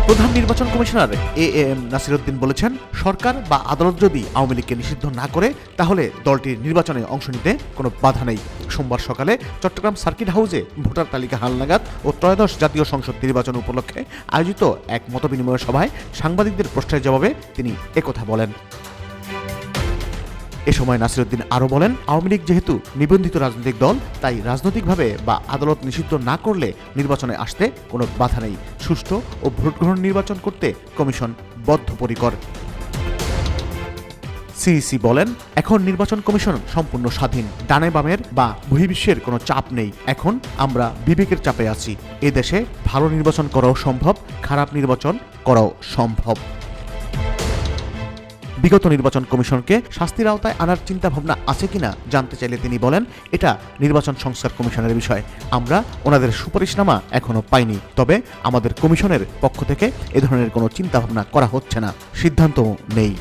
প্রধান নির্বাচন commissioner am Nasiruddin বলেছেন, সরকার বা আদালত যদি আওয়ামী লীগকে নিষিদ্ধ না করে তাহলে দলটির নির্বাচনে অংশ নিতে কোনো বাধা নেই। সোমবার সকালে চট্টগ্রাম সার্কিট হাউসে ভোটার তালিকা হালনাগাদ ও ত্রয়োদশ জাতীয় সংসদ নির্বাচন উপলক্ষে আয়োজিত এক মতবিনিময় সভায় সাংবাদিকদের প্রশ্নের জবাবে তিনি একথা বলেন। এ সময় নাসিরউদ্দিন আরও বলেন, আওয়ামী লীগ যেহেতু নিবন্ধিত রাজনৈতিক দল, তাই রাজনৈতিকভাবে বা আদালত নিষিদ্ধ না করলে নির্বাচনে আসতে কোনো বাধা নেই। সুষ্ঠু ও ভোটগ্রহণ নির্বাচন করতে কমিশন বদ্ধপরিকর। সিইসি বলেন, এখন নির্বাচন কমিশন সম্পূর্ণ স্বাধীন। ডানে বামের বা বহির্বিশ্বের কোনো চাপ নেই। এখন আমরা বিবেকের চাপে আছি। এ দেশে ভালো নির্বাচন করাও সম্ভব, খারাপ নির্বাচন করাও সম্ভব। বিগত নির্বাচন কমিশনকে শাস্তির আওতায় আনার চিন্তা ভাবনা আছে কিনা জানতে চাইলে তিনি বলেন, এটা নির্বাচন সংস্কার কমিশনের বিষয়। আমরা ওনাদের সুপারিশনামা এখনো পাইনি। তবে আমাদের কমিশনের পক্ষ থেকে এ ধরনের কোনো চিন্তা ভাবনা করা হচ্ছে না, সিদ্ধান্তও নেই।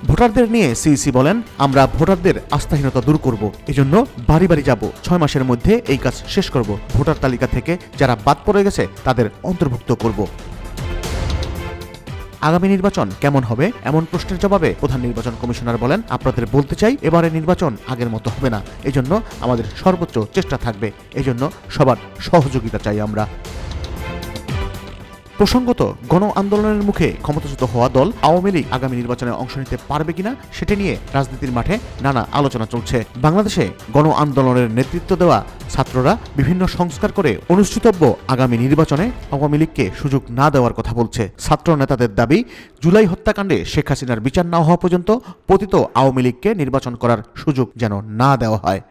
ভোটারদের নিয়ে সিইসি বলেন, আমরা ভোটারদের আস্থাহীনতা দূর করব। এজন্য বাড়ি বাড়ি যাব। 6 মাসের মধ্যে এই কাজ শেষ করব। ভোটার তালিকা থেকে যারা বাদ পড়ে গেছে তাদের অন্তর্ভুক্ত করব। আগামী নির্বাচন কেমন হবে এমন প্রশ্নের জবাবে প্রধান নির্বাচন কমিশনার বলেন, আপনাদের বলতে চাই, এবারে নির্বাচন আগের মতো হবে না। এজন্য আমাদের সর্বোচ্চ চেষ্টা থাকবে। এজন্য সবার সহযোগিতা চাই আমরা। প্রসঙ্গত, গণ আন্দোলনের মুখে ক্ষমতাচ্যুত হওয়া দল আওয়ামী লীগ আগামী নির্বাচনে অংশ নিতে পারবে কিনা সেটা নিয়ে রাজনীতির মাঠে নানা আলোচনা চলছে। বাংলাদেশে গণ আন্দোলনের নেতৃত্ব দেওয়া ছাত্ররা বিভিন্ন সংস্কার করে অনুষ্ঠিতব্য আগামী নির্বাচনে আওয়ামী লীগকে সুযোগ না দেওয়ার কথা বলছে। ছাত্র নেতাদের দাবি, জুলাই হত্যাকাণ্ডে শেখ হাসিনার বিচার না হওয়া পর্যন্ত পতিত আওয়ামী লীগকে নির্বাচন করার সুযোগ যেন না দেওয়া হয়।